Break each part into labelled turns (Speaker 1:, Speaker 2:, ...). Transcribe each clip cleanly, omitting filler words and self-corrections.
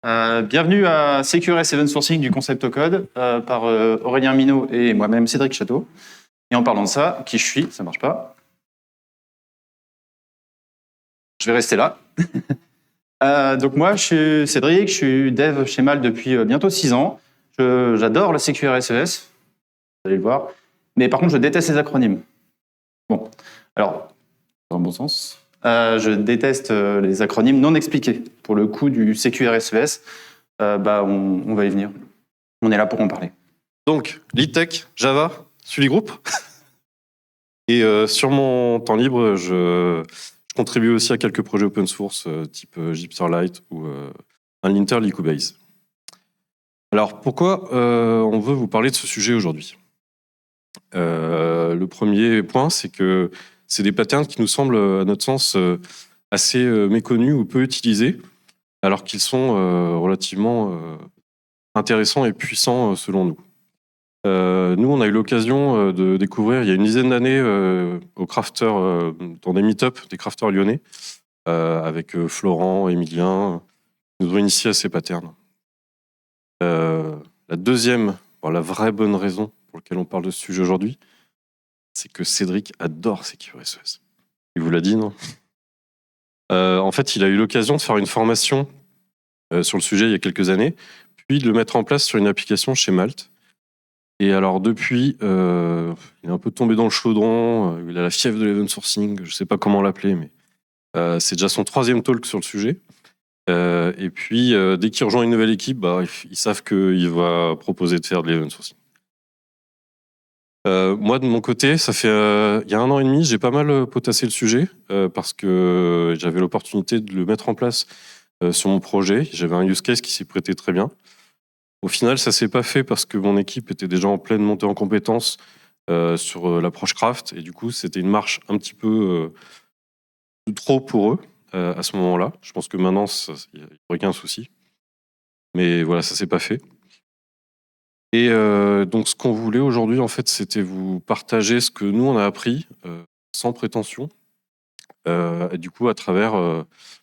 Speaker 1: Bienvenue à CQRS Event Sourcing du Concept au Code par Aurélien Minot et moi-même Cédric Château. Et en parlant de ça, qui je suis, ça marche pas. Je vais rester là. Donc moi, je suis Cédric, je suis dev chez Mal depuis bientôt 6 ans. J'adore la CQRS ES, vous allez le voir. Mais par contre, je déteste les acronymes. Bon, alors, dans le bon sens. Je déteste les acronymes non expliqués. Pour le coup du CQRS ES, on va y venir. On est là pour en parler.
Speaker 2: Donc, lead tech, Java, Sully Group. Et sur mon temps libre, je contribue aussi à quelques projets open source type Gypserlight ou un linter Lycobase. Alors, pourquoi on veut vous parler de ce sujet aujourd'hui ? Le premier point, c'est que c'est des patterns qui nous semblent, à notre sens, assez méconnus ou peu utilisés, alors qu'ils sont relativement intéressants et puissants selon nous. Nous, on a eu l'occasion de découvrir il y a une dizaine d'années au crafter, dans des meet-up des crafters lyonnais, avec Florent, Emilien, qui nous ont initiés à ces patterns. La deuxième, la vraie bonne raison pour laquelle on parle de ce sujet aujourd'hui, c'est que Cédric adore CQRS ES. Il vous l'a dit, non ? En fait, il a eu l'occasion de faire une formation sur le sujet il y a quelques années, puis de le mettre en place sur une application chez Malte. Et alors depuis, il est un peu tombé dans le chaudron, il a la fièvre de l'event sourcing, je ne sais pas comment l'appeler, mais c'est déjà son 3e talk sur le sujet. Et puis, dès qu'il rejoint une nouvelle équipe, ils savent qu'il va proposer de faire de l'event sourcing. Moi, de mon côté, ça fait il y a 1 an et demi, j'ai pas mal potassé le sujet, parce que j'avais l'opportunité de le mettre en place sur mon projet. J'avais un use case qui s'y prêtait très bien. Au final, ça s'est pas fait parce que mon équipe était déjà en pleine montée en compétences sur l'approche craft, et du coup, c'était une marche un petit peu trop pour eux à ce moment-là. Je pense que maintenant, il n'y aurait qu'un souci. Mais voilà, ça s'est pas fait. Et donc, ce qu'on voulait aujourd'hui, en fait, c'était vous partager ce que nous, on a appris, sans prétention, et du coup, à travers,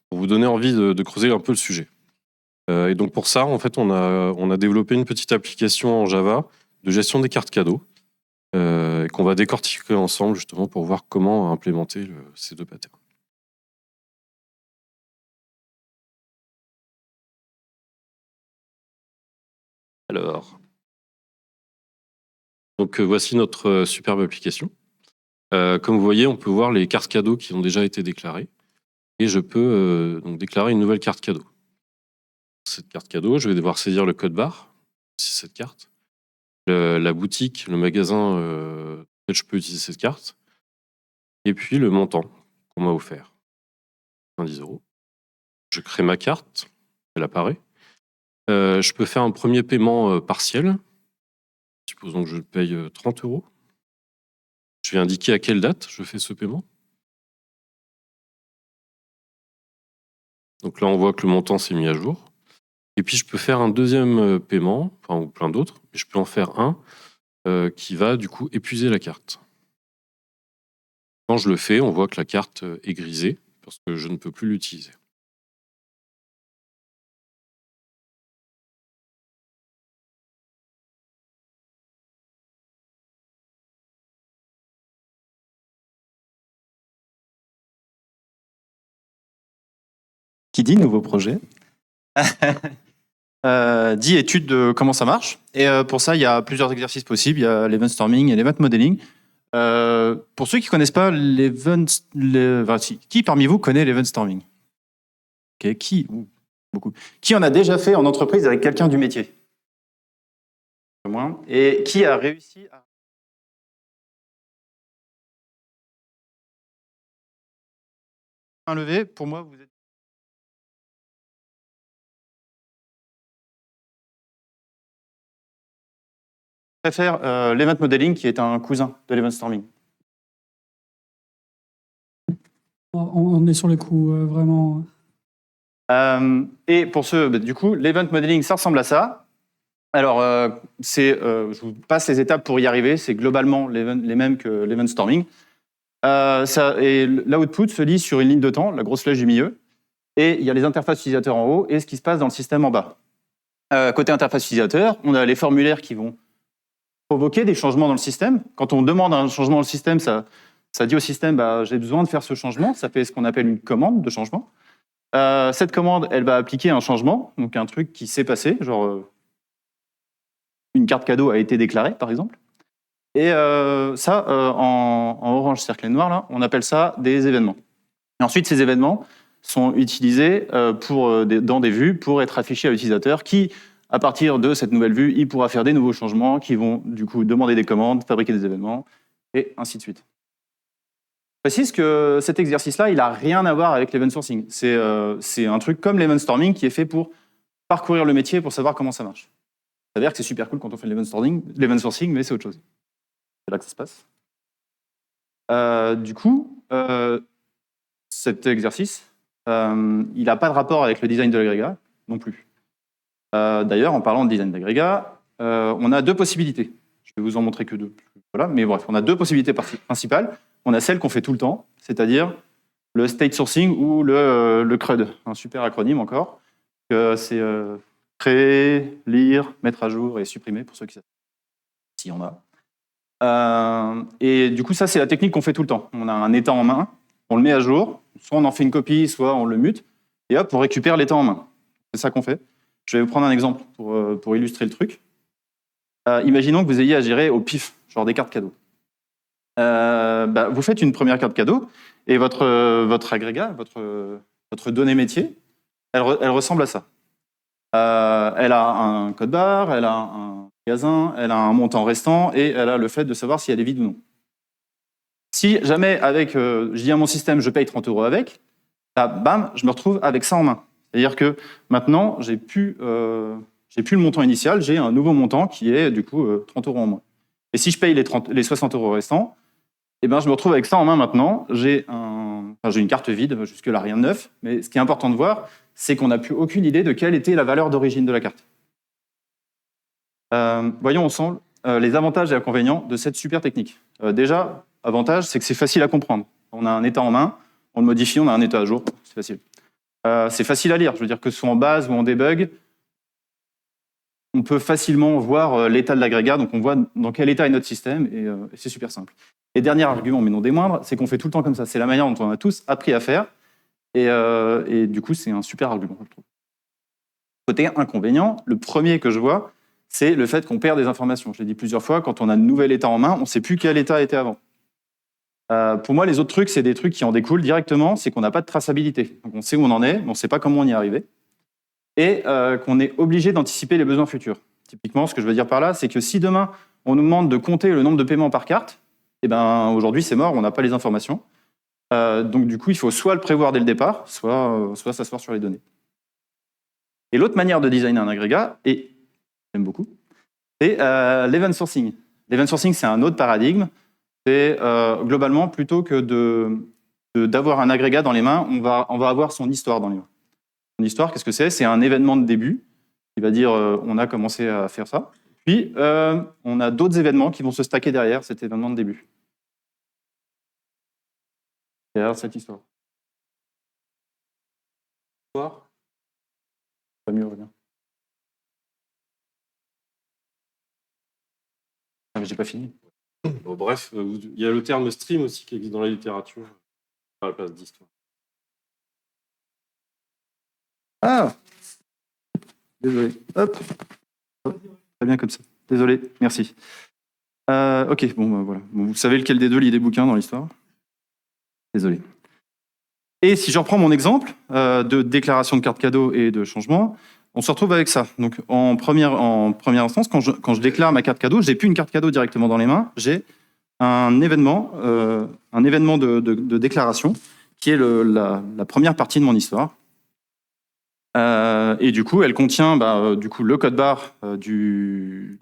Speaker 2: pour vous donner envie de creuser un peu le sujet. Et donc pour ça, en fait, on a développé une petite application en Java de gestion des cartes cadeaux et qu'on va décortiquer ensemble justement pour voir comment implémenter ces 2 patterns. Alors, donc voici notre superbe application. Comme vous voyez, on peut voir les cartes cadeaux qui ont déjà été déclarées et je peux donc déclarer une nouvelle carte cadeau. Cette carte cadeau, je vais devoir saisir le code barre, c'est cette carte. La boutique, le magasin, je peux utiliser cette carte. Et puis le montant qu'on m'a offert, 10 €. Je crée ma carte, elle apparaît. Je peux faire un premier paiement partiel. Supposons que je paye 30 €. Je vais indiquer à quelle date je fais ce paiement. Donc là, on voit que le montant s'est mis à jour. Et puis, je peux faire un deuxième paiement, ou plein d'autres, mais je peux en faire un qui va du coup épuiser la carte. Quand je le fais, on voit que la carte est grisée parce que je ne peux plus l'utiliser.
Speaker 1: Qui dit nouveau projet dit étude de comment ça marche. Et pour ça, il y a plusieurs exercices possibles. Il y a l'event storming et l'event modeling. Pour ceux qui ne connaissent pas qui parmi vous connaît l'event storming? Okay, qui? Beaucoup. Qui en a déjà fait en entreprise avec quelqu'un du métier? Moins. Et qui a réussi à... Un levé, pour moi, vous êtes... Je préfère l'event modeling qui est un cousin de l'event storming.
Speaker 3: On est sur les coups, vraiment.
Speaker 1: Et pour ceux, du coup, l'event modeling, ça ressemble à ça. Alors, je vous passe les étapes pour y arriver. C'est globalement les mêmes que l'event storming. Et l'output se lit sur une ligne de temps, la grosse flèche du milieu. et il y a les interfaces utilisateurs en haut et ce qui se passe dans le système en bas. Côté interface utilisateur, on a les formulaires qui vont provoquer des changements dans le système. Quand on demande un changement dans le système, ça dit au système j'ai besoin de faire ce changement. Ça fait ce qu'on appelle une commande de changement. Cette commande, elle va appliquer un changement, donc un truc qui s'est passé, genre une carte cadeau a été déclarée, par exemple. Et ça, en orange cerclé noir, là, on appelle ça des événements. Et ensuite, ces événements sont utilisés dans des vues pour être affichés à l'utilisateur qui, à partir de cette nouvelle vue, il pourra faire des nouveaux changements qui vont du coup demander des commandes, fabriquer des événements, et ainsi de suite. Je précise que cet exercice-là, il n'a rien à voir avec l'event sourcing. C'est un truc comme l'event storming qui est fait pour parcourir le métier pour savoir comment ça marche. Ça veut dire que c'est super cool quand on fait l'event sourcing, mais c'est autre chose. C'est là que ça se passe. Du coup, cet exercice, il n'a pas de rapport avec le design de l'agrégat non plus. D'ailleurs, en parlant de design d'agrégat, on a deux possibilités. Je vais vous en montrer que deux. Voilà, mais bref, on a deux possibilités principales. On a celle qu'on fait tout le temps, c'est-à-dire le state sourcing ou le CRUD, un super acronyme encore. C'est créer, lire, mettre à jour et supprimer, pour ceux qui savent, s'il y en a. Et du coup, ça, c'est la technique qu'on fait tout le temps. On a un état en main, on le met à jour, soit on en fait une copie, soit on le mute, et hop, on récupère l'état en main. C'est ça qu'on fait. Je vais vous prendre un exemple pour illustrer le truc. Imaginons que vous ayez à gérer au pif, genre des cartes cadeaux. Vous faites une première carte cadeau, et votre agrégat, votre donnée métier, elle ressemble à ça. Elle a un code barre, elle a un magasin, elle a un montant restant, et elle a le fait de savoir si elle est vide ou non. Si jamais, je dis à mon système, je paye 30 € avec, bam, je me retrouve avec ça en main. C'est-à-dire que maintenant, j'ai plus le montant initial, j'ai un nouveau montant qui est du coup 30 € en moins. Et si je paye les 60 € restants, je me retrouve avec ça en main maintenant. J'ai une carte vide, jusque-là rien de neuf, mais ce qui est important de voir, c'est qu'on n'a plus aucune idée de quelle était la valeur d'origine de la carte. Voyons ensemble les avantages et inconvénients de cette super technique. Déjà, avantage, c'est que c'est facile à comprendre. On a un état en main, on le modifie, on a un état à jour, c'est facile. C'est facile à lire, je veux dire que ce soit en base ou en debug, on peut facilement voir l'état de l'agrégat, donc on voit dans quel état est notre système, et c'est super simple. Et dernier argument, mais non des moindres, c'est qu'on fait tout le temps comme ça. C'est la manière dont on a tous appris à faire, et du coup, c'est un super argument, je trouve. Côté inconvénient, le premier que je vois, c'est le fait qu'on perd des informations. Je l'ai dit plusieurs fois, quand on a un nouvel état en main, on ne sait plus quel état était avant. Pour moi, les autres trucs, c'est des trucs qui en découlent directement, c'est qu'on n'a pas de traçabilité. Donc on sait où on en est, mais on ne sait pas comment on y est arrivé. Et qu'on est obligé d'anticiper les besoins futurs. Typiquement, ce que je veux dire par là, c'est que si demain, on nous demande de compter le nombre de paiements par carte, aujourd'hui, c'est mort, on n'a pas les informations. Donc du coup, il faut soit le prévoir dès le départ, soit s'asseoir sur les données. Et l'autre manière de designer un agrégat, et j'aime beaucoup, c'est l'event sourcing. L'event sourcing, c'est un autre paradigme. C'est globalement, plutôt que d'avoir un agrégat dans les mains, on va avoir son histoire dans les mains. Son histoire, qu'est-ce que c'est? C'est un événement de début qui va dire on a commencé à faire ça. Puis, on a d'autres événements qui vont se stacker derrière cet événement de début. Derrière cette histoire. Pas mieux, reviens. Ah, mais j'ai pas fini.
Speaker 2: Bon, bref, il y a le terme stream aussi qui existe dans la littérature, à la place d'histoire.
Speaker 1: Ah, désolé. Hop. Très bien comme ça. Désolé, merci. Ok, voilà. Bon, vous savez lequel des deux lit des bouquins dans l'histoire? Désolé. Et si je reprends mon exemple de déclaration de carte cadeau et de changement, on se retrouve avec ça. Donc, en première instance, quand je déclare ma carte cadeau, j'ai plus une carte cadeau directement dans les mains, j'ai un événement de déclaration qui est la première partie de mon histoire. Et du coup, elle contient le code barre de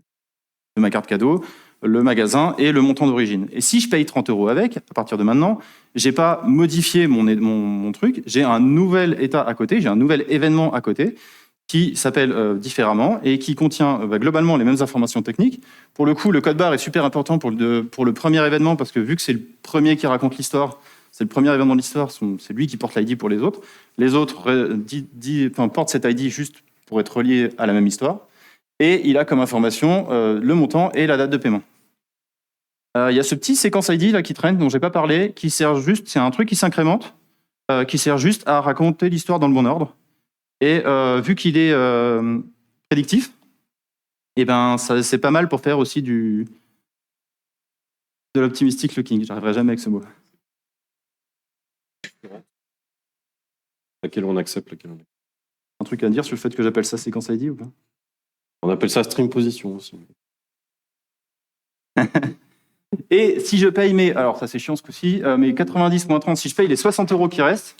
Speaker 1: ma carte cadeau, le magasin et le montant d'origine. Et si je paye 30 € avec, à partir de maintenant, j'ai pas modifié mon truc, j'ai un nouvel état à côté, j'ai un nouvel événement à côté qui s'appelle différemment et qui contient globalement les mêmes informations techniques. Pour le coup, le code barre est super important pour le premier événement parce que vu que c'est le premier qui raconte l'histoire, c'est le premier événement de l'histoire, c'est lui qui porte l'ID pour les autres. Les autres portent cet ID juste pour être reliés à la même histoire. Et il a comme information le montant et la date de paiement. Il y a ce petit séquence ID là qui traîne, dont je n'ai pas parlé, qui sert juste, c'est un truc qui s'incrémente, qui sert juste à raconter l'histoire dans le bon ordre. Et vu qu'il est prédictif, et ben c'est pas mal pour faire aussi de l'optimistic looking. J'arriverai jamais avec ce mot.
Speaker 2: Laquelle on accepte, laquelle on accepte.
Speaker 1: Un truc à dire sur le fait que j'appelle ça séquence ID ou pas?
Speaker 2: On appelle ça stream position aussi.
Speaker 1: Et si je paye alors ça c'est chiant ce coup-ci, mes 90 moins 30, si je paye les 60 € qui restent,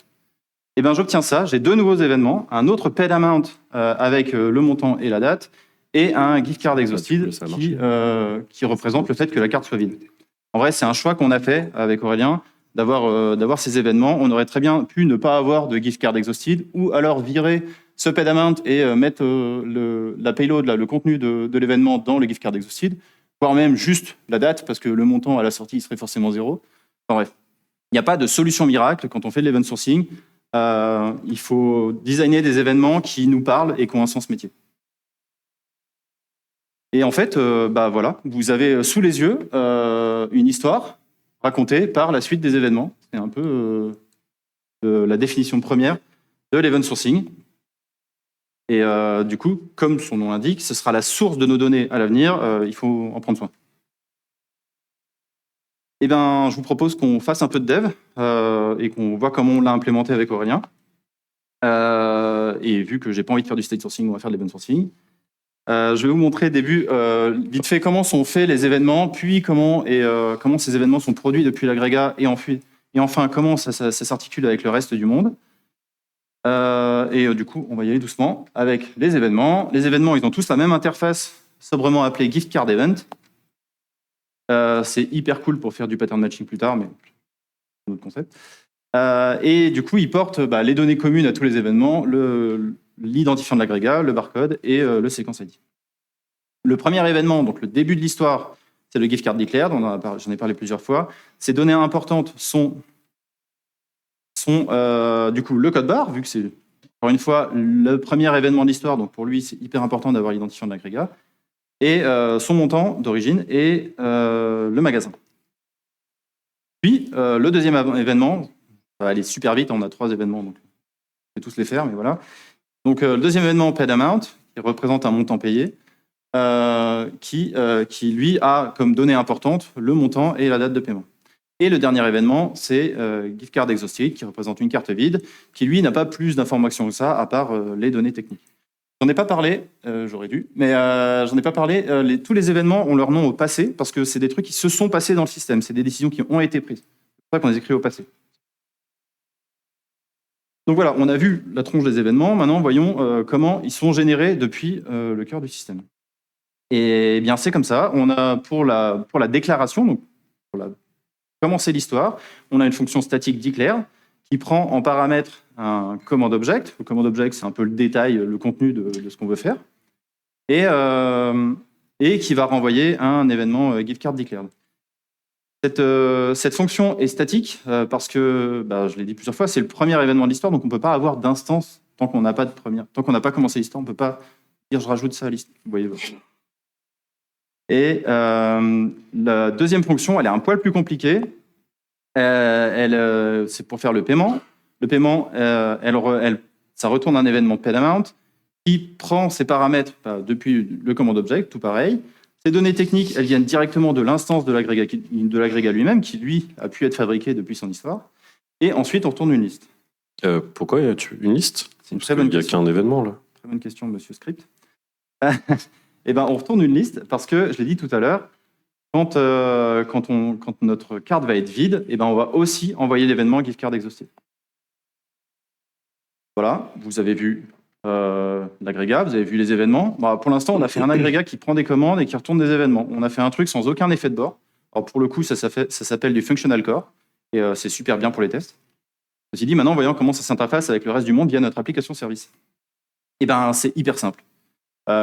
Speaker 1: et ben j'obtiens ça, j'ai 2 nouveaux événements, un autre paid amount avec le montant et la date, et un gift card exhausted qui représente le fait que la carte soit vide. En vrai, c'est un choix qu'on a fait avec Aurélien, d'avoir ces événements. On aurait très bien pu ne pas avoir de gift card exhausted, ou alors virer ce paid amount et mettre la payload, le contenu de l'événement dans le gift card exhausted, voire même juste la date, parce que le montant à la sortie serait forcément 0. Enfin bref, il n'y a pas de solution miracle quand on fait de l'event sourcing. Il faut designer des événements qui nous parlent et qui ont un sens métier. Et en fait, voilà, vous avez sous les yeux une histoire racontée par la suite des événements. C'est un peu la définition première de l'event sourcing. Et du coup, comme son nom l'indique, ce sera la source de nos données à l'avenir. Il faut en prendre soin. Eh bien, je vous propose qu'on fasse un peu de dev et qu'on voit comment on l'a implémenté avec Aurélien. Et vu que j'ai pas envie de faire du state sourcing, on va faire de l'event sourcing. Je vais vous montrer début vite fait comment sont faits les événements, puis comment ces événements sont produits depuis l'agrégat et enfin comment ça s'articule avec le reste du monde. Du coup, on va y aller doucement avec les événements. Les événements, ils ont tous la même interface, sobrement appelée gift card event. C'est hyper cool pour faire du pattern matching plus tard, mais c'est un autre concept. Et du coup, ils portent les données communes à tous les événements, l'identifiant de l'agrégat, le barcode et le séquence ID. Le premier événement, donc le début de l'histoire, c'est le gift card declared, j'en ai parlé plusieurs fois. Ces données importantes sont du coup le code barre, vu que c'est, encore une fois, le premier événement de l'histoire, donc pour lui, c'est hyper important d'avoir l'identifiant de l'agrégat, et son montant d'origine et le magasin. Puis, le deuxième événement, ça va aller super vite, on a 3 événements, donc je vais tous les faire, mais voilà. Donc, le deuxième événement, paid amount, qui représente un montant payé, qui lui, a comme donnée importante le montant et la date de paiement. Et le dernier événement, c'est gift card exhausted, qui représente une carte vide, qui lui n'a pas plus d'informations que ça, à part les données techniques. J'en ai pas parlé, j'aurais dû, mais j'en ai pas parlé. Tous les événements ont leur nom au passé, parce que c'est des trucs qui se sont passés dans le système, c'est des décisions qui ont été prises. C'est pour ça qu'on les écrit au passé. Donc voilà, on a vu la tronche des événements. Maintenant, voyons comment ils sont générés depuis le cœur du système. Et bien, c'est comme ça. On a pour la déclaration, donc pour commencer l'histoire, on a une fonction statique declare qui prend en paramètre un command object. Le command object, c'est un peu le détail, le contenu de ce qu'on veut faire, et qui va renvoyer un événement gift card declared. Cette fonction est statique parce que, je l'ai dit plusieurs fois, c'est le premier événement de l'histoire, donc on ne peut pas avoir d'instance tant qu'on n'a pas commencé l'histoire, on ne peut pas dire je rajoute ça à l'histoire. Vous voyez. Et la deuxième fonction, elle est un poil plus compliquée. C'est pour faire le paiement. Le paiement, ça retourne un événement paid amount qui prend ses paramètres depuis le command object, tout pareil. Ces données techniques, elles viennent directement de l'instance de l'agrégat lui-même, qui lui a pu être fabriqué depuis son histoire. Et ensuite, on retourne une liste.
Speaker 2: Pourquoi y a-tu une liste?
Speaker 1: C'est une très bonne question.
Speaker 2: Il n'y a qu'un événement là.
Speaker 1: Très bonne question, monsieur Script. Eh ben, on retourne une liste parce que, je l'ai dit tout à l'heure, quand notre carte va être vide, eh ben, on va aussi envoyer l'événement gift card exhausted. Voilà, vous avez vu l'agrégat, vous avez vu les événements. Pour l'instant, on a fait un agrégat qui prend des commandes et qui retourne des événements. On a fait un truc sans aucun effet de bord. Alors pour le coup, ça s'appelle du functional core et c'est super bien pour les tests. Ceci dit, maintenant, voyons comment ça s'interface avec le reste du monde via notre application service. Eh ben, c'est hyper simple.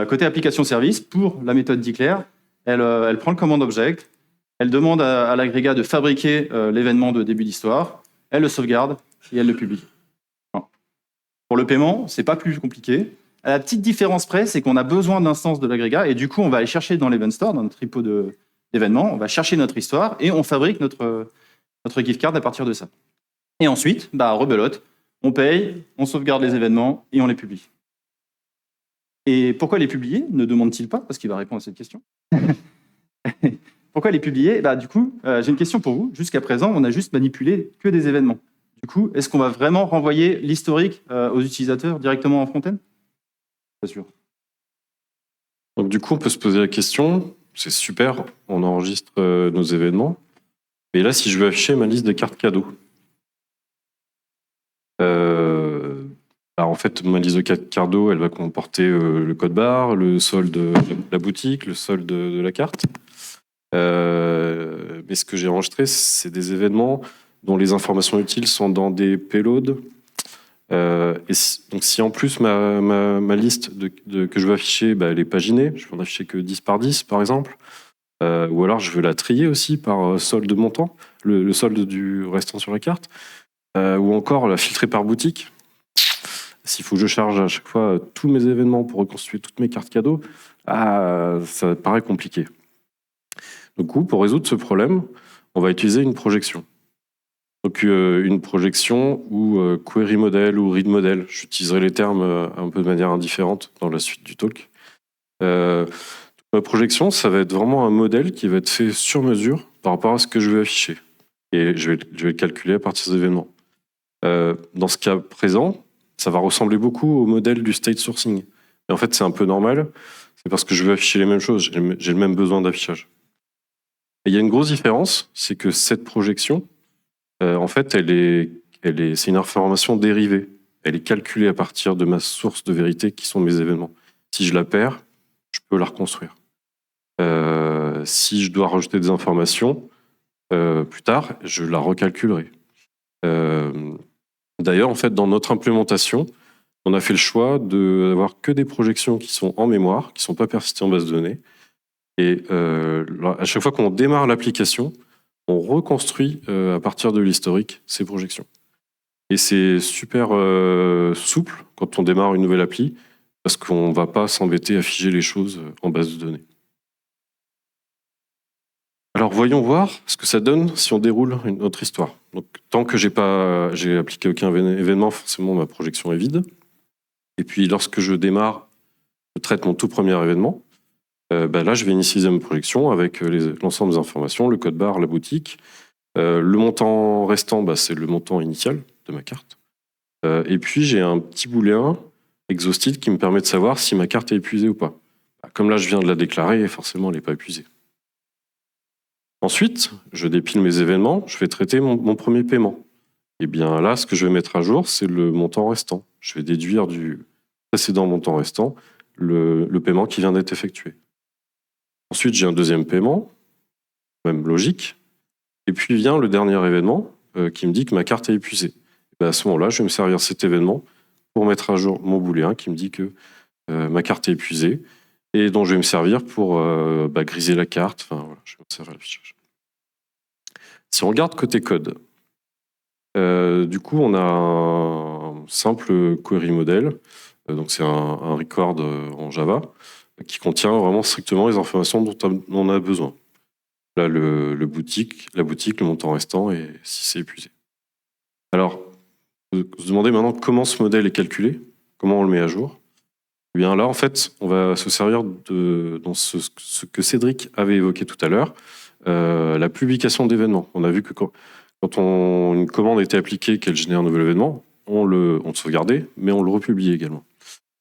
Speaker 1: Côté application service, pour la méthode declare, elle prend le command object, elle demande à l'agrégat de fabriquer l'événement de début d'histoire, elle le sauvegarde et elle le publie. Voilà. Pour le paiement, c'est pas plus compliqué. À la petite différence près, c'est qu'on a besoin d'instances de l'agrégat et du coup, on va aller chercher dans l'Event Store, dans notre repo d'événements, on va chercher notre histoire et on fabrique notre gift card à partir de ça. Et ensuite, rebelote, on paye, on sauvegarde les événements et on les publie. Et pourquoi les publier, ne demande-t-il pas, parce qu'il va répondre à cette question. Pourquoi les publier? Du coup, j'ai une question pour vous. Jusqu'à présent, on a juste manipulé que des événements. Du coup, est-ce qu'on va vraiment renvoyer l'historique aux utilisateurs directement en front-end? Pas sûr.
Speaker 2: Donc du coup, on peut se poser la question, c'est super, on enregistre nos événements, mais là, si je veux afficher ma liste de cartes cadeaux, en fait, ma liste de cartes cadeaux, elle va comporter le code barre, le solde de la boutique, le solde de la carte. Mais ce que j'ai enregistré, c'est des événements dont les informations utiles sont dans des payloads. Donc si en plus ma liste que je veux afficher, elle est paginée, je peux en afficher que 10 par 10 par exemple, ou alors je veux la trier aussi par solde montant, le solde du restant sur la carte, ou encore la filtrer par boutique. S'il faut que je charge à chaque fois tous mes événements pour reconstituer toutes mes cartes cadeaux, ça paraît compliqué. Du coup, pour résoudre ce problème, on va utiliser une projection. Donc une projection ou query model ou read model. J'utiliserai les termes un peu de manière indifférente dans la suite du talk. Ma projection, ça va être vraiment un modèle qui va être fait sur mesure par rapport à ce que je veux afficher. Et je vais le calculer à partir des événements. Dans ce cas présent, ça va ressembler beaucoup au modèle du state sourcing. Et en fait, c'est un peu normal. C'est parce que je veux afficher les mêmes choses. J'ai le même besoin d'affichage. Et il y a une grosse différence, c'est que cette projection, en fait, c'est une information dérivée. Elle est calculée à partir de ma source de vérité qui sont mes événements. Si je la perds, je peux la reconstruire. Si je dois rajouter des informations, plus tard, je la recalculerai. D'ailleurs, en fait, dans notre implémentation, on a fait le choix d'avoir que des projections qui sont en mémoire, qui ne sont pas persistées en base de données. Et à chaque fois qu'on démarre l'application, on reconstruit à partir de l'historique ces projections. Et c'est super souple quand on démarre une nouvelle appli, parce qu'on ne va pas s'embêter à figer les choses en base de données. Alors voyons voir ce que ça donne si on déroule notre histoire. Donc, tant que j'ai appliqué aucun événement, forcément ma projection est vide. Et puis lorsque je démarre, je traite mon tout premier événement. Là, je vais initialiser ma projection avec l'ensemble des informations, le code barre, la boutique. Le montant restant, c'est le montant initial de ma carte. Et puis, j'ai un petit booléen exhausted qui me permet de savoir si ma carte est épuisée ou pas. Comme là, je viens de la déclarer, forcément, elle n'est pas épuisée. Ensuite, je dépile mes événements, je vais traiter mon premier paiement. Et bien là, ce que je vais mettre à jour, c'est le montant restant. Je vais déduire du précédent montant restant le paiement qui vient d'être effectué. Ensuite, j'ai un deuxième paiement, même logique. Et puis vient le dernier événement qui me dit que ma carte est épuisée. Et à ce moment-là, je vais me servir de cet événement pour mettre à jour mon booléen qui me dit que ma carte est épuisée et dont je vais me servir pour griser la carte. Enfin, voilà, je vais me servir l'affichage. Si on regarde côté code, du coup, on a un simple query model. Donc, c'est un record en Java qui contient vraiment strictement les informations dont on a besoin. Là, la boutique, le montant restant et si c'est épuisé. Alors, vous vous demandez maintenant comment ce modèle est calculé, comment on le met à jour. Eh bien là, en fait, on va se servir dans ce que Cédric avait évoqué tout à l'heure, la publication d'événements. On a vu que quand une commande était appliquée, qu'elle génère un nouvel événement, on le sauvegardait, mais on le republie également.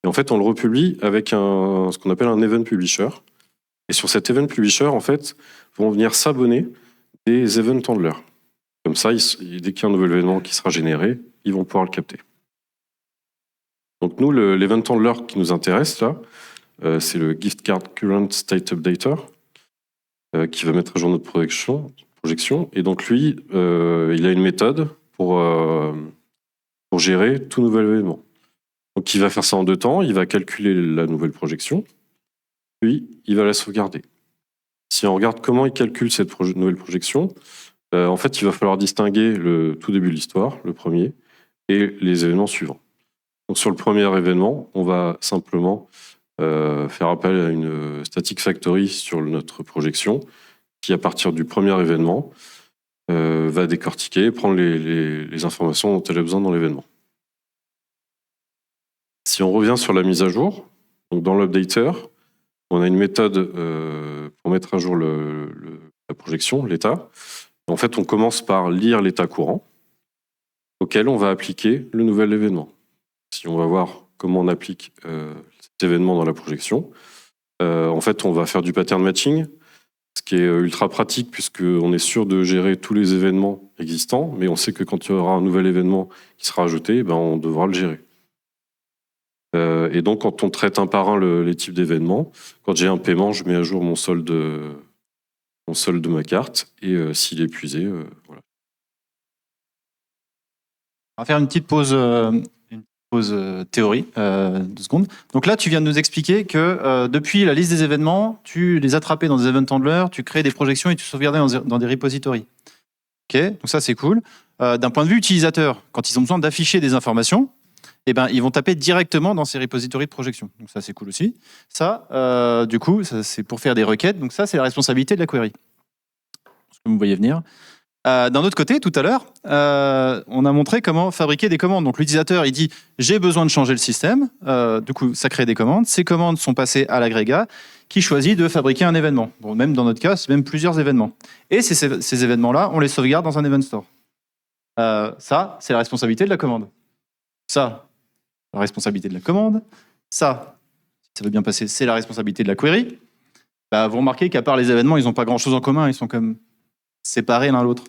Speaker 2: Et en fait, on le republie avec ce qu'on appelle un event publisher. Et sur cet event publisher, en fait, vont venir s'abonner des event handlers. Comme ça, dès qu'il y a un nouvel événement qui sera généré, ils vont pouvoir le capter. Donc nous, l'event handler qui nous intéresse là, c'est le gift card current state updater qui va mettre à jour notre projection. Et donc lui, il a une méthode pour gérer tout nouvel événement. Donc il va faire ça en 2 temps. Il va calculer la nouvelle projection, puis il va la sauvegarder. Si on regarde comment il calcule cette nouvelle projection, En fait, il va falloir distinguer le tout début de l'histoire, le premier, et les événements suivants. Donc, sur le premier événement, on va simplement faire appel à une static factory sur notre projection qui, à partir du premier événement, va décortiquer, prendre les informations dont elle a besoin dans l'événement. Si on revient sur la mise à jour, donc dans l'updater, on a une méthode pour mettre à jour la projection, l'état. En fait, on commence par lire l'état courant auquel on va appliquer le nouvel événement. Si on va voir comment on applique cet événement dans la projection, en fait, on va faire du pattern matching, ce qui est ultra pratique puisqu'on est sûr de gérer tous les événements existants, mais on sait que quand il y aura un nouvel événement qui sera ajouté, on devra le gérer. Et donc, quand on traite un par un les types d'événements, quand j'ai un paiement, je mets à jour mon solde de ma carte, et s'il est épuisé, voilà.
Speaker 1: On va faire une petite pause théorie, 2 secondes. Donc là, tu viens de nous expliquer que depuis la liste des événements, tu les attrapais dans des event handlers, tu créais des projections et tu sauvegardais dans des repositories. Ok, donc ça c'est cool. D'un point de vue utilisateur, quand ils ont besoin d'afficher des informations, ils vont taper directement dans ces repositories de projection. Donc ça c'est cool aussi. Ça, du coup, ça, c'est pour faire des requêtes. Donc ça, c'est la responsabilité de la query. Ce que vous voyez venir. D'un autre côté, tout à l'heure, on a montré comment fabriquer des commandes. Donc l'utilisateur, il dit « j'ai besoin de changer le système ». Du coup, ça crée des commandes. Ces commandes sont passées à l'agrégat qui choisit de fabriquer un événement. Bon, même dans notre cas, c'est même plusieurs événements. Et ces événements-là, on les sauvegarde dans un event store. Ça, c'est la responsabilité de la commande. Ça, la responsabilité de la commande. Ça, si ça veut bien passer, c'est la responsabilité de la query. Vous remarquez qu'à part les événements, ils n'ont pas grand-chose en commun. Ils sont comme séparés l'un l'autre.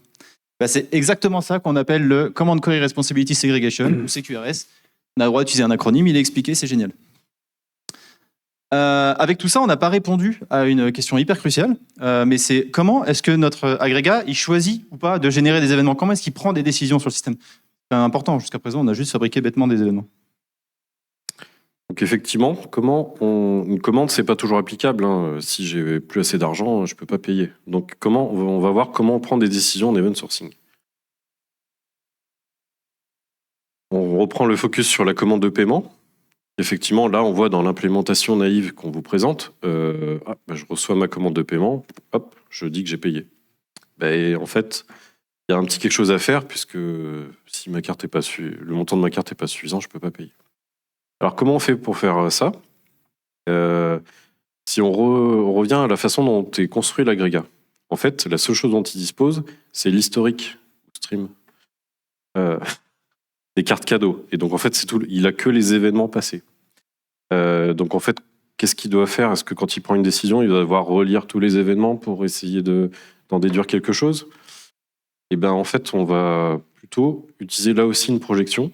Speaker 1: C'est exactement ça qu'on appelle le Command Query Responsibility Segregation, ou CQRS. On a le droit d'utiliser un acronyme, il est expliqué, c'est génial. Avec tout ça, on n'a pas répondu à une question hyper cruciale, mais c'est comment est-ce que notre agrégat il choisit ou pas de générer des événements? Comment est-ce qu'il prend des décisions sur le système? C'est important, jusqu'à présent, on a juste fabriqué bêtement des événements.
Speaker 2: Donc effectivement, une commande, c'est pas toujours applicable. Si j'ai plus assez d'argent, je peux pas payer. Donc on va voir comment on prend des décisions en event sourcing. On reprend le focus sur la commande de paiement. Effectivement, là, on voit dans l'implémentation naïve qu'on vous présente, je reçois ma commande de paiement, hop, je dis que j'ai payé. En fait, il y a un petit quelque chose à faire puisque si le montant de ma carte n'est pas suffisant, je ne peux pas payer. Alors, comment on fait pour faire ça? Si on revient à la façon dont est construit l'agrégat, en fait, la seule chose dont il dispose, c'est l'historique stream des cartes cadeaux. Et donc, en fait, c'est tout. Il a que les événements passés. Donc, en fait, qu'est-ce qu'il doit faire? Est-ce que quand il prend une décision, il doit devoir relire tous les événements pour essayer d'en déduire quelque chose? En fait, on va plutôt utiliser là aussi une projection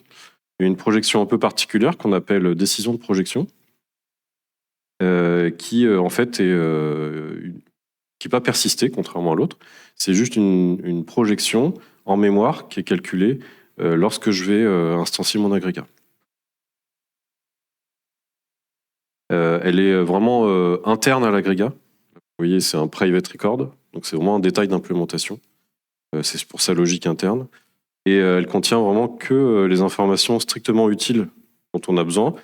Speaker 2: un peu particulière qu'on appelle décision de projection, qui en fait qui n'est pas persistée, contrairement à l'autre. C'est juste une projection en mémoire qui est calculée lorsque je vais instancier mon agrégat. Elle est vraiment interne à l'agrégat. Vous voyez, c'est un private record, donc c'est vraiment un détail d'implémentation. C'est pour sa logique interne. Et elle contient vraiment que les informations strictement utiles dont on a besoin.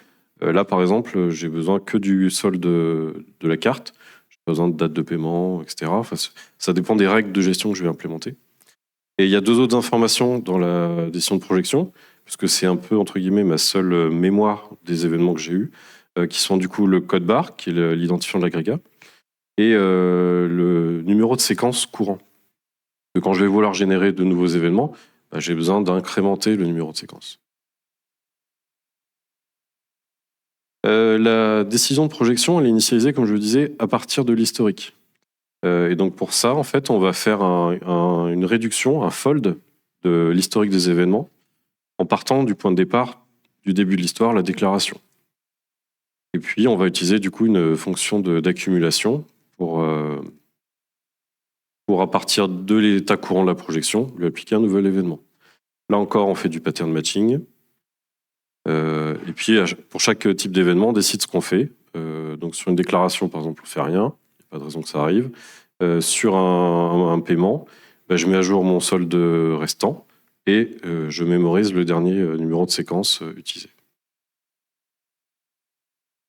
Speaker 2: Là, par exemple, j'ai besoin que du solde de la carte. J'ai pas besoin de date de paiement, etc. Enfin, ça dépend des règles de gestion que je vais implémenter. Et il y a 2 autres informations dans la décision de projection, puisque c'est un peu, entre guillemets, ma seule mémoire des événements que j'ai eus, qui sont du coup le code barre, qui est l'identifiant de l'agrégat, et le numéro de séquence courant. Quand je vais vouloir générer de nouveaux événements, j'ai besoin d'incrémenter le numéro de séquence. La décision de projection, elle est initialisée, comme je le disais, à partir de l'historique. Et donc pour ça, en fait, on va faire une réduction, un fold de l'historique des événements, en partant du point de départ du début de l'histoire, la déclaration. Et puis, on va utiliser du coup une fonction d'accumulation pour à partir de l'état courant de la projection, lui appliquer un nouvel événement. Là encore, on fait du pattern matching. Et puis, pour chaque type d'événement, on décide ce qu'on fait. Donc, sur une déclaration, par exemple, on ne fait rien. Il n'y a pas de raison que ça arrive. Sur un paiement, je mets à jour mon solde restant et je mémorise le dernier numéro de séquence utilisé.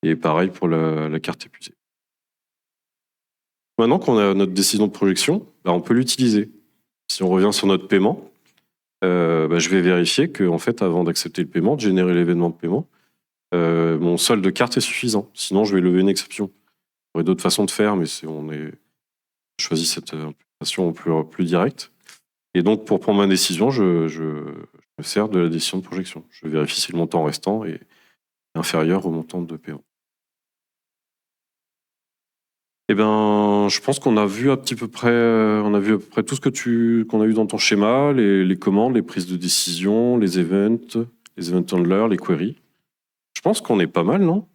Speaker 2: Et pareil pour la carte épuisée. Maintenant qu'on a notre décision de projection, on peut l'utiliser. Si on revient sur notre paiement, je vais vérifier que, en fait, avant d'accepter le paiement, de générer l'événement de paiement, mon solde de carte est suffisant. Sinon, je vais lever une exception. Il y aurait d'autres façons de faire, mais on choisit cette implémentation plus directe. Et donc, pour prendre ma décision, je me sers de la décision de projection. Je vérifie si le montant restant est inférieur au montant de paiement. Eh ben, je pense qu'on a vu à peu près tout ce qu'on a eu dans ton schéma, les commandes, les prises de décision, les event handlers, les queries. Je pense qu'on est pas mal, non?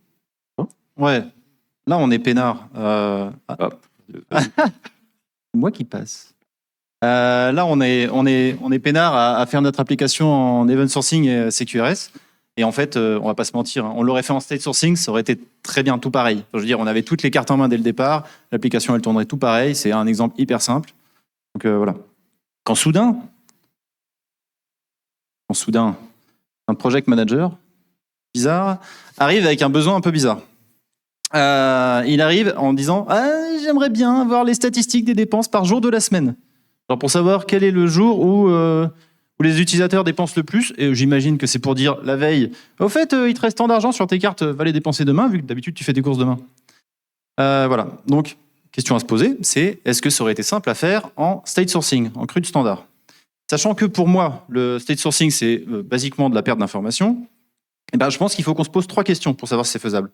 Speaker 1: Ouais. Là, on est peinard. Moi qui passe. Là, on est peinard à faire notre application en event sourcing et CQRS. Et en fait, on va pas se mentir, on l'aurait fait en state sourcing, ça aurait été très bien tout pareil. Je veux dire, on avait toutes les cartes en main dès le départ, l'application elle tournerait tout pareil, c'est un exemple hyper simple. Donc voilà. Quand soudain, un project manager bizarre arrive avec un besoin un peu bizarre. Il arrive en disant j'aimerais bien avoir les statistiques des dépenses par jour de la semaine. Alors pour savoir quel est le jour où les utilisateurs dépensent le plus, et j'imagine que c'est pour dire la veille, au fait, il te reste tant d'argent sur tes cartes, va les dépenser demain, vu que d'habitude tu fais tes courses demain. Voilà, donc question à se poser, c'est est-ce que ça aurait été simple à faire en state sourcing, en CRUD standard? Sachant que pour moi, le state sourcing, c'est basiquement de la perte d'informations, et je pense qu'il faut qu'on se pose 3 questions pour savoir si c'est faisable.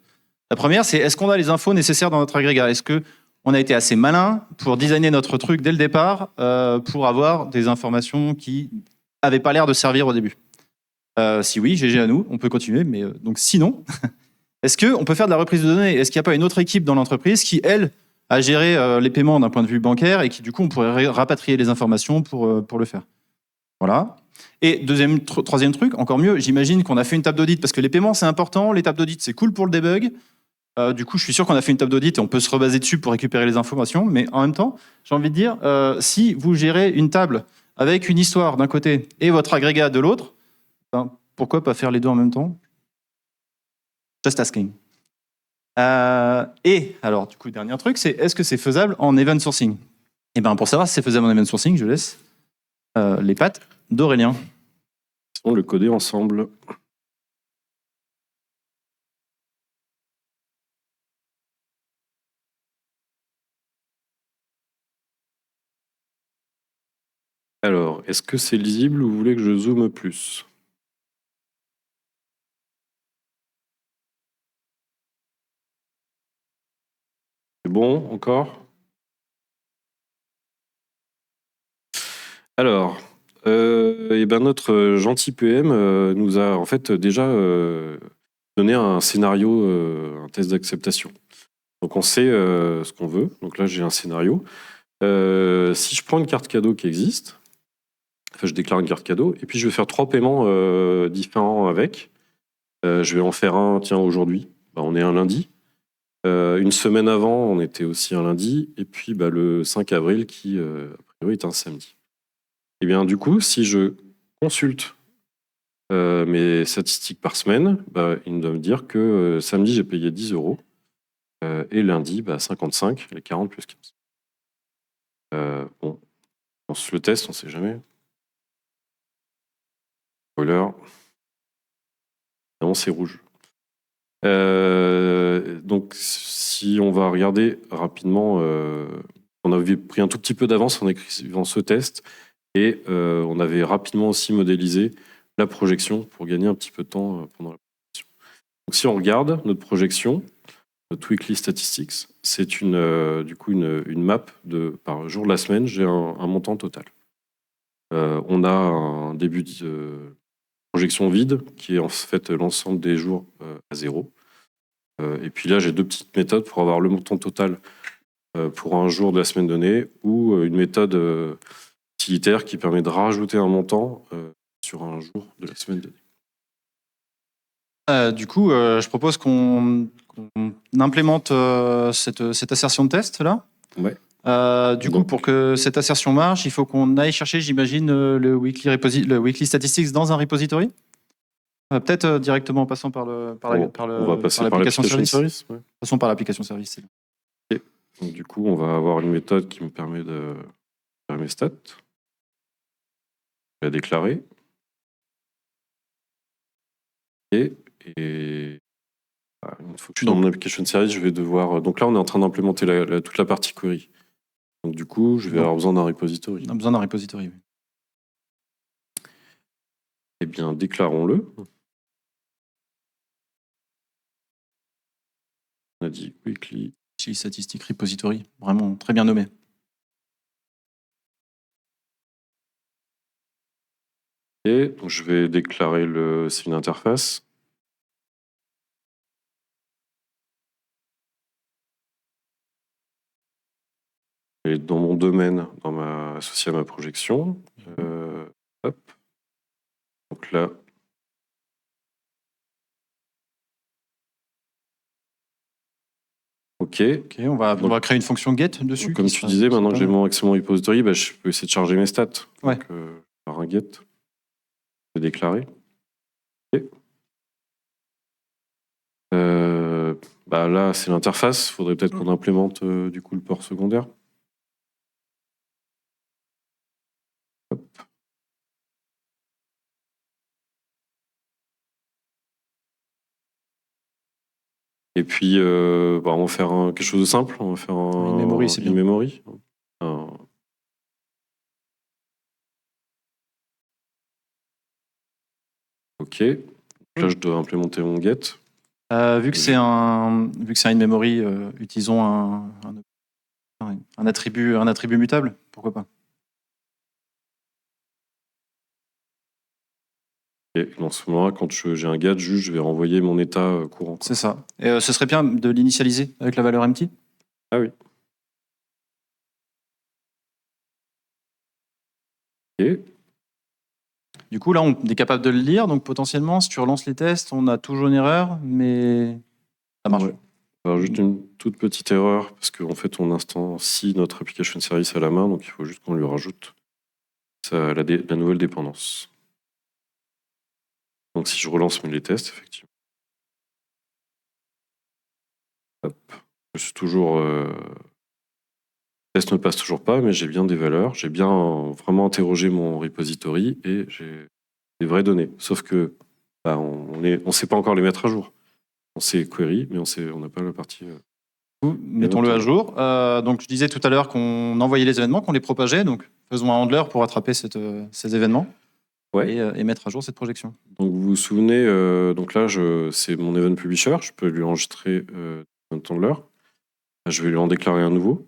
Speaker 1: La première, c'est est-ce qu'on a les infos nécessaires dans notre agrégat? Est-ce qu'on a été assez malin pour designer notre truc dès le départ pour avoir des informations qui n'avaient pas l'air de servir au début? Si oui, GG à nous, on peut continuer, mais donc sinon, est-ce qu'on peut faire de la reprise de données? Est-ce qu'il n'y a pas une autre équipe dans l'entreprise qui, elle, a géré les paiements d'un point de vue bancaire et qui, du coup, on pourrait rapatrier les informations pour le faire? Voilà. Et troisième truc, encore mieux, j'imagine qu'on a fait une table d'audit, parce que les paiements, c'est important, les tables d'audit, c'est cool pour le debug. Du coup, je suis sûr qu'on a fait une table d'audit et on peut se rebaser dessus pour récupérer les informations. Mais en même temps, j'ai envie de dire, si vous gérez une table avec une histoire d'un côté et votre agrégat de l'autre, pourquoi pas faire les deux en même temps? Just asking. Et alors, du coup, dernier truc, c'est est-ce que c'est faisable en event sourcing? Et pour savoir si c'est faisable en event sourcing, je laisse les pattes d'Aurélien.
Speaker 2: On le coder ensemble. Alors, est-ce que c'est lisible ou vous voulez que je zoome plus? C'est bon, encore? Alors, notre gentil PM nous a en fait déjà donné un scénario, un test d'acceptation. Donc on sait ce qu'on veut. Donc là, j'ai un scénario. Si je prends une carte cadeau qui existe, je déclare une carte cadeau, et puis je vais faire 3 paiements différents avec. Je vais en faire un, tiens, aujourd'hui. On est un lundi. Une semaine avant, on était aussi un lundi. Et puis le 5 avril, qui, a priori, est un samedi. Et bien, du coup, si je consulte mes statistiques par semaine, il doit me dire que samedi, j'ai payé 10 €. Et lundi, 55, les 40 plus 15. On lance le test, on ne sait jamais. Spoiler. Non, c'est rouge. Donc, si on va regarder rapidement, on avait pris un tout petit peu d'avance en écrivant ce test et on avait rapidement aussi modélisé la projection pour gagner un petit peu de temps pendant la projection. Donc, si on regarde notre projection, notre weekly statistics, c'est une map par jour de la semaine, j'ai un montant total. On a un début de projection vide, qui est en fait l'ensemble des jours à 0. Et puis là, j'ai 2 petites méthodes pour avoir le montant total pour un jour de la semaine donnée, ou une méthode utilitaire qui permet de rajouter un montant sur un jour de la semaine donnée.
Speaker 1: Du coup, je propose qu'on implémente cette assertion de test là.
Speaker 2: Ouais.
Speaker 1: Du coup, pour que cette assertion marche, il faut qu'on aille chercher, j'imagine, le weekly statistics dans un repository. Peut-être directement en passant par
Speaker 2: On va passer par
Speaker 1: l'application
Speaker 2: l'application
Speaker 1: service.
Speaker 2: service. Ouais.
Speaker 1: Passons par l'application service. c'est bien.
Speaker 2: Donc, du coup, on va avoir une méthode qui me permet de faire mes stats. Je vais la déclarer. Et une fois que je suis dans mon application service, je vais devoir. Donc là, on est en train d'implémenter toute la partie query. Donc du coup, je vais avoir besoin d'un repository.
Speaker 1: On a besoin d'un repository. Oui.
Speaker 2: Eh bien, déclarons-le. On a dit weekly.
Speaker 1: Statistique repository, vraiment très bien nommé.
Speaker 2: Et donc, je vais déclarer c'est une interface. Et dans mon domaine, associé à ma projection. Hop. Donc là. Ok,
Speaker 1: on va créer une fonction get dessus.
Speaker 2: Donc, comme tu disais, maintenant que j'ai mon accès à mon repository, je peux essayer de charger mes stats.
Speaker 1: Ouais.
Speaker 2: Donc, par un get, je vais déclarer. Okay. Là, c'est l'interface. Il faudrait peut-être qu'on implémente du coup le port secondaire. Hop. Et puis, on va faire quelque chose de simple. On va faire
Speaker 1: une memory, c'est bien.
Speaker 2: Une memory. Ok. Là, je dois implémenter mon get.
Speaker 1: Vu que c'est un in-memory, utilisons un attribut mutable. Pourquoi pas?
Speaker 2: Et dans ce moment-là, quand j'ai un get, je vais renvoyer mon état courant.
Speaker 1: C'est ça. Et ce serait bien de l'initialiser avec la valeur empty.
Speaker 2: Ah oui. Ok.
Speaker 1: Du coup, là, on est capable de le lire. Donc, potentiellement, si tu relances les tests, on a toujours une erreur, mais ça marche.
Speaker 2: Ouais. Alors, juste une toute petite erreur, parce qu'en fait, on instancie notre application service à la main, donc il faut juste qu'on lui rajoute la nouvelle dépendance. Donc, si je relance les tests, effectivement. Hop. Je suis toujours... Le test ne passe toujours pas, mais j'ai bien des valeurs. J'ai bien vraiment interrogé mon repository et j'ai des vraies données. Sauf que on sait pas encore les mettre à jour. On sait query, mais on n'a pas la partie...
Speaker 1: Mettons-le à jour. Donc, je disais tout à l'heure qu'on envoyait les événements, qu'on les propageait. Donc, faisons un handler pour attraper ces événements.
Speaker 2: Ouais.
Speaker 1: Et mettre à jour cette projection.
Speaker 2: Donc, vous vous souvenez, donc là, c'est mon event publisher. Je peux lui enregistrer un handler. Je vais lui en déclarer un nouveau.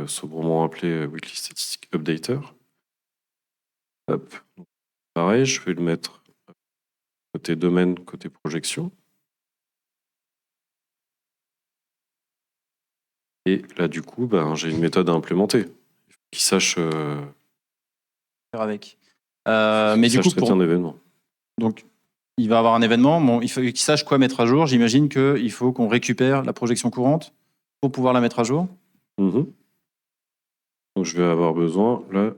Speaker 2: Sobrement appelé Weekly Statistic Updater. Hop. Donc, pareil, je vais le mettre côté domaine, côté projection. Et là, du coup, j'ai une méthode à implémenter. Il faut qu'il sache...
Speaker 1: Faire avec. Mais du coup,
Speaker 2: traiter un événement.
Speaker 1: Donc, il va avoir un événement. Bon, il faut qu'il sache quoi mettre à jour. J'imagine qu'il faut qu'on récupère la projection courante pour pouvoir la mettre à jour.
Speaker 2: Donc, je vais avoir besoin, là,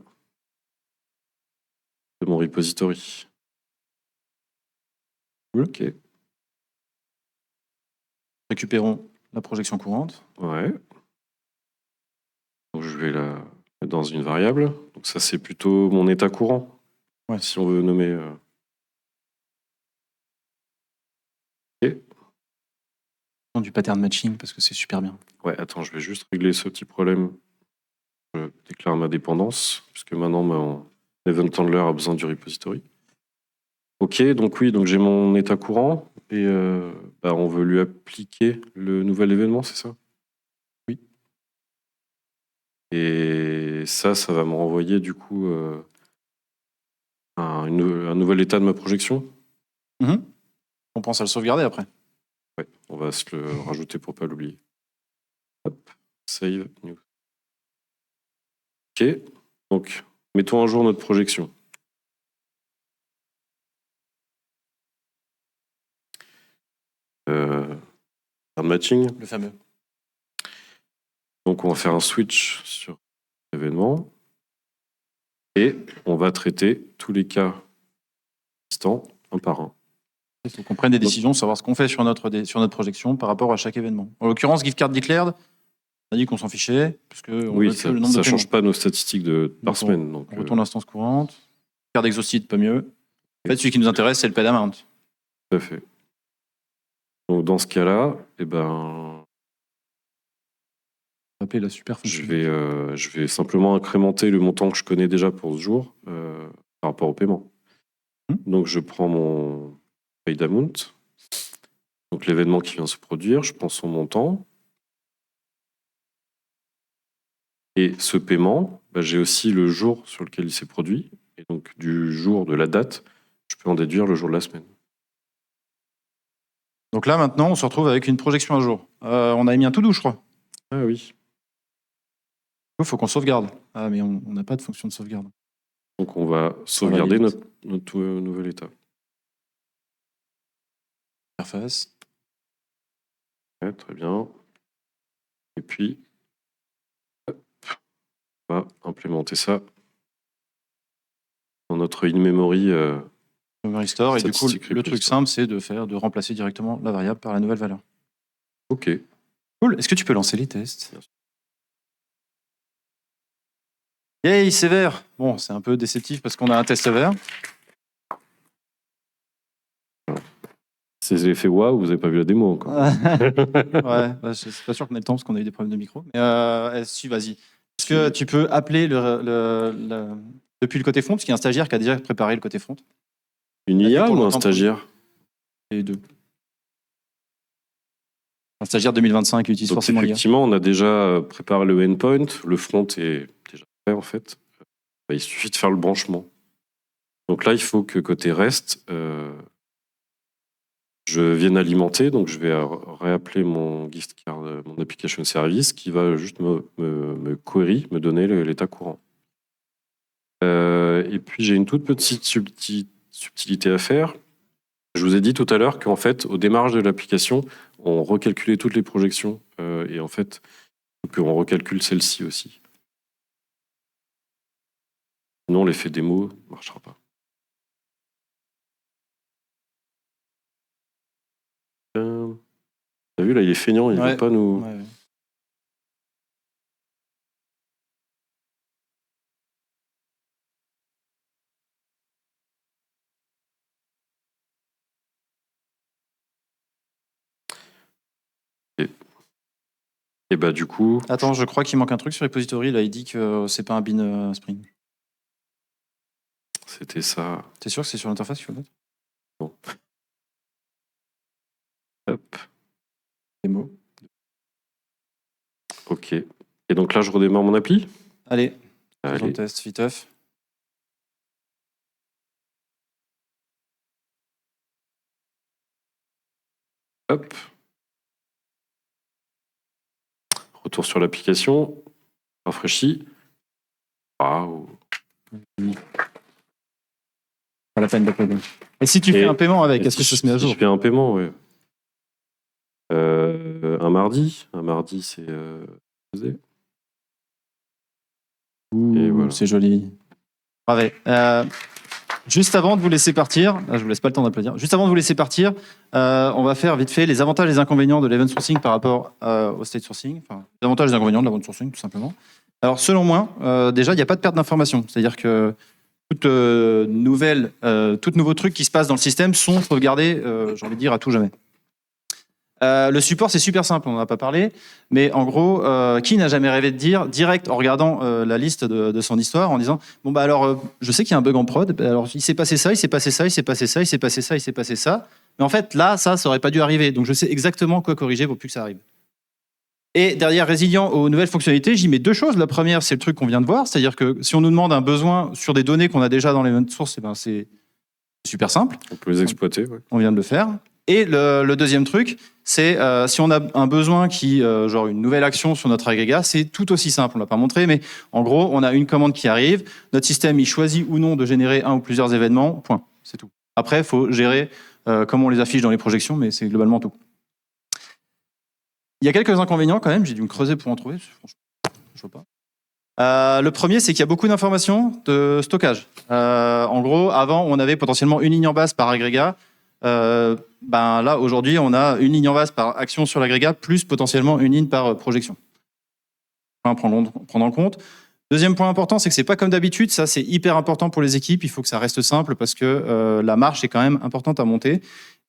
Speaker 2: de mon repository. Ok.
Speaker 1: Récupérons la projection courante.
Speaker 2: Ouais. Donc, je vais la mettre dans une variable. Donc, ça, c'est plutôt mon état courant.
Speaker 1: Ouais.
Speaker 2: Si on veut nommer... Ok.
Speaker 1: Du pattern matching, parce que c'est super bien.
Speaker 2: Ouais, attends, je vais juste régler ce petit problème. Je déclare ma dépendance, puisque maintenant, mon event handler a besoin du repository. Ok, donc oui, donc j'ai mon état courant, et on veut lui appliquer le nouvel événement, c'est ça?
Speaker 1: Oui.
Speaker 2: Et ça va me renvoyer du coup un nouvel état de ma projection.
Speaker 1: On pense à le sauvegarder après.
Speaker 2: Ouais, on va se le rajouter pour pas l'oublier. Hop, save, new. Ok, donc mettons à jour notre projection. un matching.
Speaker 1: Le fameux.
Speaker 2: Donc, on va faire un switch sur l'événement. Et on va traiter tous les cas existants un par un.
Speaker 1: Il faut qu'on prenne des décisions, savoir ce qu'on fait sur notre projection par rapport à chaque événement. En l'occurrence, gift card declared, on a dit qu'on s'en fichait, parce que
Speaker 2: Oui, ça ne change pas nos statistiques par semaine. Donc,
Speaker 1: on retourne l'instance courante. Card exhausted, pas mieux. En fait, celui qui nous intéresse, c'est le paid amount.
Speaker 2: Tout à fait. Donc, dans ce cas-là, eh ben,
Speaker 1: Appeler la super
Speaker 2: je vais simplement incrémenter le montant que je connais déjà pour ce jour par rapport au paiement. Donc, je prends mon paid amount, donc l'événement qui vient se produire, je prends son montant. Et ce paiement, j'ai aussi le jour sur lequel il s'est produit. Et donc, du jour de la date, je peux en déduire le jour de la semaine.
Speaker 1: Donc là, maintenant, on se retrouve avec une projection à jour. On a mis un to-do, je crois.
Speaker 2: Ah oui.
Speaker 1: Il faut qu'on sauvegarde. Ah, mais on n'a pas de fonction de sauvegarde.
Speaker 2: Donc, on va sauvegarder notre nouvel état.
Speaker 1: Interface.
Speaker 2: Ouais, très bien. Et puis, hop, on va implémenter ça dans notre in-memory.
Speaker 1: Memory store. Et du coup, le truc simple, c'est de remplacer directement la variable par la nouvelle valeur.
Speaker 2: OK.
Speaker 1: Cool. Est-ce que tu peux lancer les tests? Yay, c'est vert. Bon, c'est un peu déceptif parce qu'on a un test vert.
Speaker 2: C'est l'effet waouh, vous n'avez pas vu la démo encore.
Speaker 1: Ouais, je suis pas sûr qu'on ait le temps parce qu'on a eu des problèmes de micro. Mais si, vas-y. Est-ce que tu peux appeler depuis le côté front, parce qu'il y a un stagiaire qui a déjà préparé le côté front?
Speaker 2: Une IA ou un stagiaire?
Speaker 1: Les deux. Un stagiaire 2025 qui utilise forcément l'IA.
Speaker 2: Effectivement, on a déjà préparé le endpoint. Le front est déjà prêt, en fait. Il suffit de faire le branchement. Donc là, il faut que côté REST, je vienne alimenter. Donc, je vais réappeler mon gift card, mon application service, qui va juste me query, me donner l'état courant. Et puis, j'ai une toute petite subtilité à faire. Je vous ai dit tout à l'heure qu'en fait, au démarrage de l'application, on recalculait toutes les projections. Et en fait, il faut qu'on recalcule celle-ci aussi. Sinon, l'effet démo ne marchera pas. T'as vu, là, il est feignant, il ne veut pas nous...
Speaker 1: Ouais.
Speaker 2: Et bah du coup...
Speaker 1: Attends, je crois qu'il manque un truc sur repository. Là, il dit que c'est pas un bin Spring.
Speaker 2: C'était ça.
Speaker 1: T'es sûr que c'est sur l'interface qu'il faut le mettre?
Speaker 2: Non. Hop.
Speaker 1: Démo.
Speaker 2: Ok. Et donc là, je redémarre mon appli.
Speaker 1: Allez. Faisons le test, viteuf.
Speaker 2: Hop. Retour sur l'application. Rafraîchi. Waouh.
Speaker 1: Pas la peine d'appeler. Et si tu fais un paiement avec, est-ce que ça se met à jour?
Speaker 2: Si je fais un paiement, oui. Un mardi. Un mardi, c'est...
Speaker 1: Voilà. C'est joli. Parfait. Juste avant de vous laisser partir, je vous laisse pas le temps d'applaudir. Juste avant de vous laisser partir, on va faire vite fait les avantages et les inconvénients de l'event sourcing par rapport au state sourcing. Enfin, les avantages et les inconvénients de l'event sourcing, tout simplement. Alors, selon moi, déjà, il n'y a pas de perte d'information. C'est-à-dire que toute nouveau truc qui se passe dans le système sont sauvegardés, j'ai envie de dire, à tout jamais. Le support, c'est super simple, on n'en a pas parlé, mais en gros, qui n'a jamais rêvé de dire direct en regardant la liste de son histoire, en disant bon bah alors, je sais qu'il y a un bug en prod, alors il s'est passé ça, il s'est passé ça, il s'est passé ça, il s'est passé ça, il s'est passé ça, mais en fait là, ça aurait pas dû arriver, donc je sais exactement quoi corriger pour plus que ça arrive. Et derrière résilient aux nouvelles fonctionnalités, j'y mets deux choses. La première, c'est le truc qu'on vient de voir, c'est-à-dire que si on nous demande un besoin sur des données qu'on a déjà dans l'event source, c'est super simple.
Speaker 2: On peut les exploiter. Ouais.
Speaker 1: On vient de le faire. Et le deuxième truc, c'est si on a un besoin genre une nouvelle action sur notre agrégat, c'est tout aussi simple. On l'a pas montré, mais en gros, on a une commande qui arrive. Notre système, il choisit ou non de générer un ou plusieurs événements. Point. C'est tout. Après, il faut gérer comment on les affiche dans les projections, mais c'est globalement tout. Il y a quelques inconvénients quand même, j'ai dû me creuser pour en trouver, franchement, je vois pas. Le premier, c'est qu'il y a beaucoup d'informations de stockage. En gros, avant, on avait potentiellement une ligne en base par agrégat. Là, aujourd'hui, on a une ligne en base par action sur l'agrégat, plus potentiellement une ligne par projection. Prendre en compte. Deuxième point important, c'est que c'est pas comme d'habitude. Ça, c'est hyper important pour les équipes. Il faut que ça reste simple parce que la marche est quand même importante à monter.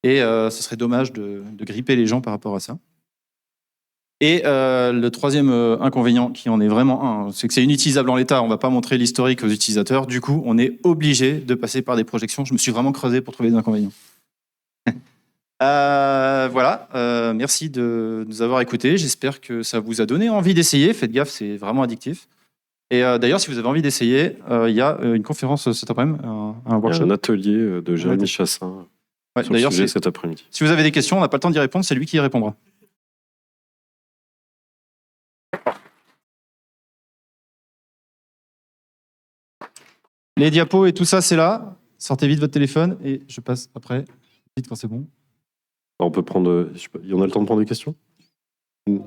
Speaker 1: Et ce serait dommage de gripper les gens par rapport à ça. Et le troisième inconvénient, qui en est vraiment un, c'est que c'est inutilisable en l'état. On ne va pas montrer l'historique aux utilisateurs. Du coup, on est obligé de passer par des projections. Je me suis vraiment creusé pour trouver des inconvénients. Voilà. Merci de nous avoir écoutés. J'espère que ça vous a donné envie d'essayer. Faites gaffe, c'est vraiment addictif. Et d'ailleurs, si vous avez envie d'essayer, il y a une conférence cet après-midi, un workshop.
Speaker 2: Il y a un atelier de Jérémy Chassin sur le sujet cet après-midi.
Speaker 1: Si vous avez des questions, on n'a pas le temps d'y répondre, c'est lui qui y répondra. Les diapos et tout ça, c'est là. Sortez vite votre téléphone et je passe après. Vite quand c'est bon.
Speaker 2: On peut prendre... Il y en a le temps de prendre des questions ? Une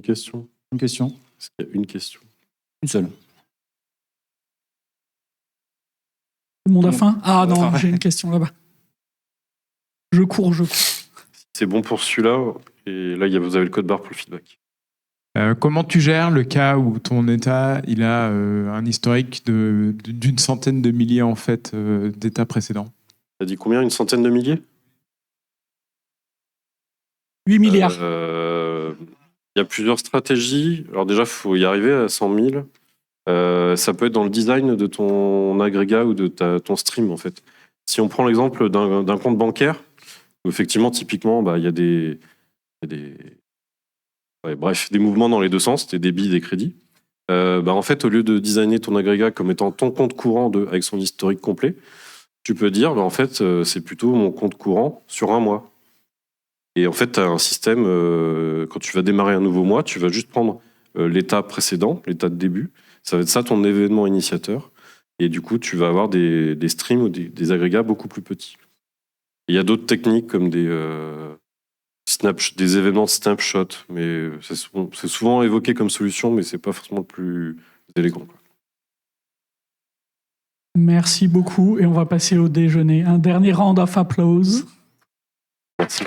Speaker 2: question ?
Speaker 1: Une question.
Speaker 2: Est-ce qu'il y a une question ?
Speaker 1: Une seule.
Speaker 3: Tout le monde a faim? Ah non, j'ai une question là-bas. Je cours.
Speaker 2: C'est bon pour celui-là. Et là, vous avez le code barre pour le feedback.
Speaker 4: Comment tu gères le cas où ton état il a un historique d'une centaine de milliers en fait d'états précédents?
Speaker 2: T'as dit combien? Une centaine de milliers?
Speaker 3: 8 milliards.
Speaker 2: Il y a plusieurs stratégies. Alors déjà, il faut y arriver à 100 000. Ça peut être dans le design de ton agrégat ou de ton stream, en fait. Si on prend l'exemple d'un compte bancaire, où effectivement, typiquement, il y a des mouvements dans les deux sens, des débits, des crédits. En fait, au lieu de designer ton agrégat comme étant ton compte courant avec son historique complet, tu peux dire, en fait, c'est plutôt mon compte courant sur un mois. Et en fait, tu as un système, quand tu vas démarrer un nouveau mois, tu vas juste prendre l'état précédent, l'état de début. Ça va être ça ton événement initiateur. Et du coup, tu vas avoir des streams ou des agrégats beaucoup plus petits. Il y a d'autres techniques comme des événements de snapshot, mais c'est souvent évoqué comme solution, mais c'est pas forcément le plus élégant, quoi.
Speaker 3: Merci beaucoup et on va passer au déjeuner. Un dernier round of applause.
Speaker 2: Merci.